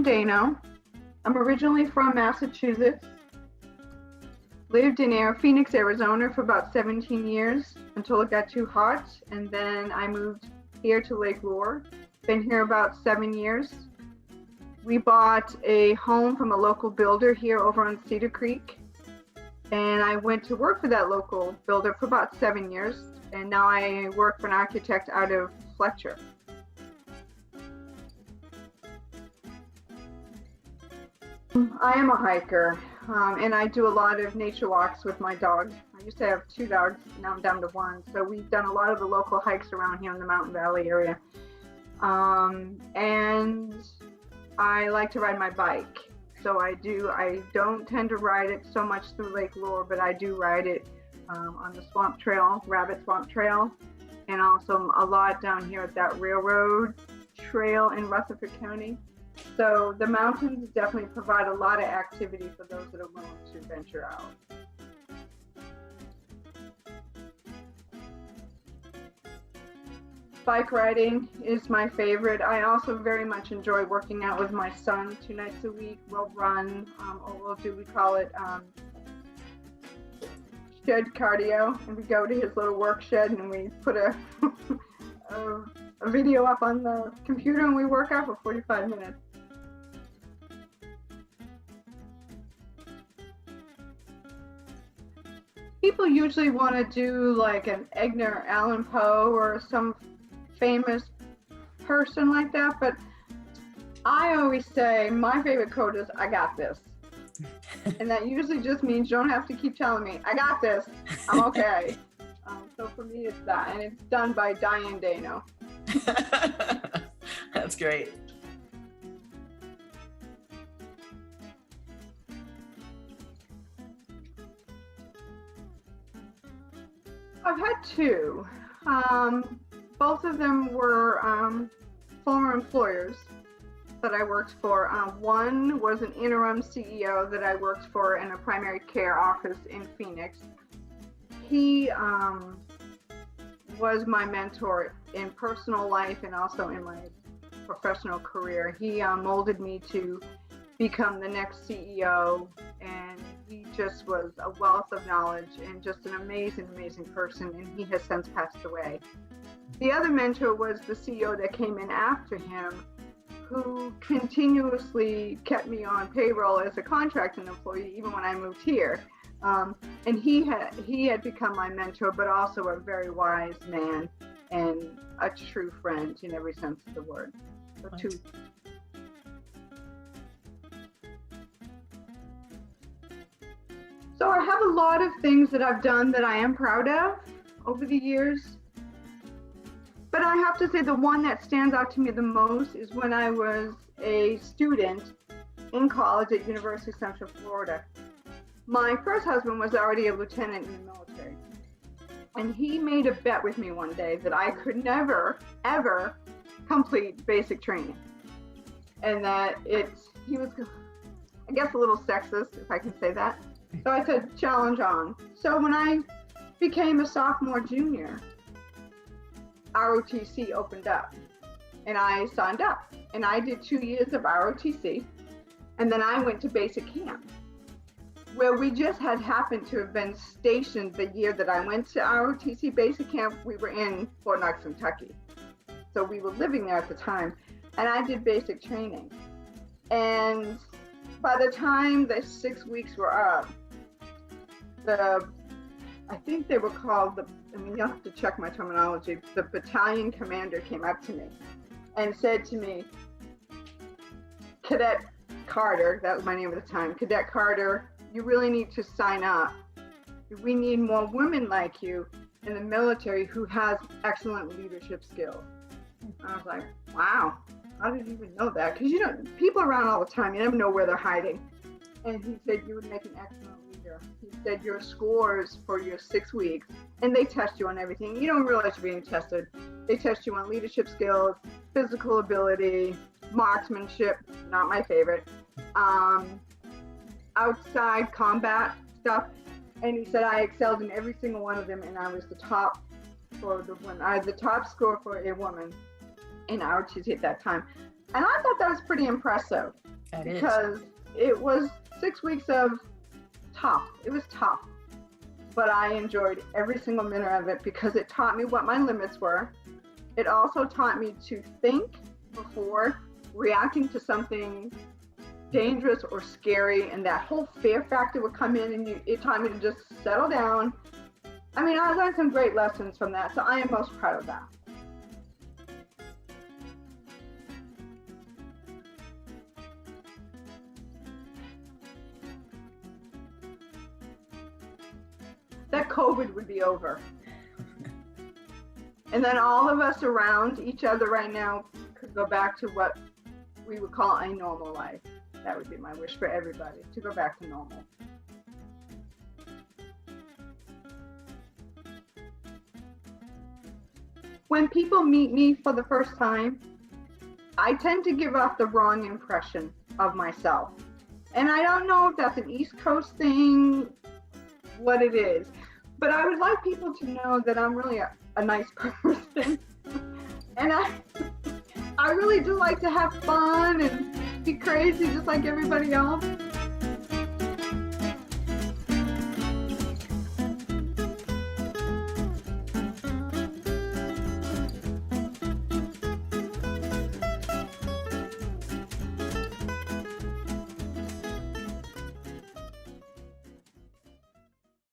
Diane Daneau. I'm originally from Massachusetts. Lived in Phoenix, Arizona for about 17 years until it got too hot, and then I moved here to Lake Lure. Been here about 7 years. We bought a home from a local builder here over on Cedar Creek, and I went to work for that local builder for about 7 years, and now I work for an architect out of Fletcher. I am a hiker, and I do a lot of nature walks with my dog. I used to have 2 dogs, now I'm down to 1. So we've done a lot of the local hikes around here in the Mountain Valley area. And I like to ride my bike. So I don't tend to ride it so much through Lake Lure, but I do ride it on the swamp trail, Rabbit Swamp Trail, and also a lot down here at that railroad trail in Rutherford County. So the mountains definitely provide a lot of activity for those that are willing to venture out. Bike riding is my favorite. I also very much enjoy working out with my son 2 nights a week. We'll run, we call it shed cardio, and we go to his little work shed and we put a video up on the computer and we work out for 45 minutes. People usually want to do like an Edgar Allan Poe or some famous person like that, but I always say my favorite quote is, "I got this." And that usually just means you don't have to keep telling me, "I got this, I'm okay." So for me, it's that, and it's done by Diane Daneau. That's great. I've had 2. Both of them were former employers that I worked for. One was an interim CEO that I worked for in a primary care office in Phoenix. He was my mentor in personal life and also in my professional career. He molded me to become the next CEO, and he just was a wealth of knowledge and just an amazing, amazing person, and he has since passed away. The other mentor was the CEO that came in after him, who continuously kept me on payroll as a contracting employee even when I moved here. And he had become my mentor, but also a very wise man and a true friend in every sense of the word. So I have a lot of things that I've done that I am proud of over the years. But I have to say the one that stands out to me the most is when I was a student in college at University of Central Florida. My first husband was already a lieutenant in the military. And he made a bet with me one day that I could never, ever complete basic training. And that he was, I guess, a little sexist, if I can say that. So I said, challenge on. So when I became a sophomore, junior, ROTC opened up and I signed up and I did 2 years of ROTC, and then I went to basic camp where we just had happened to have been stationed the year that I went to ROTC basic camp. We were in Fort Knox, Kentucky. So we were living there at the time, and I did basic training. And by the time the 6 weeks were up, I think they were called you have to check my terminology. The battalion commander came up to me and said to me, "Cadet Carter," that was my name at the time, "Cadet Carter, you really need to sign up. We need more women like you in the military who has excellent leadership skills." I was like, wow, how did you even know that? Because people around all the time, you never know where they're hiding. And he said, "You would make an excellent leader." He said, "Your scores for your 6 weeks," and they test you on everything. You don't realize you're being tested. They test you on leadership skills, physical ability, marksmanship, not my favorite, outside combat stuff. And he said I excelled in every single one of them, and I was the top for the one. I had the top score for a woman in ROTC at that time. And I thought that was pretty impressive. That is. Because it was 6 weeks of tough. It was tough. But I enjoyed every single minute of it because it taught me what my limits were. It also taught me to think before reacting to something dangerous or scary, and that whole fear factor would come in, and it taught me to just settle down. I mean, I learned some great lessons from that, so I am most proud of that. That COVID would be over. And then all of us around each other right now could go back to what we would call a normal life. That would be my wish for everybody, to go back to normal. When people meet me for the first time, I tend to give off the wrong impression of myself. And I don't know if that's an East Coast thing, what it is, but I would like people to know that I'm really a nice person. And I really do like to have fun and be crazy just like everybody else.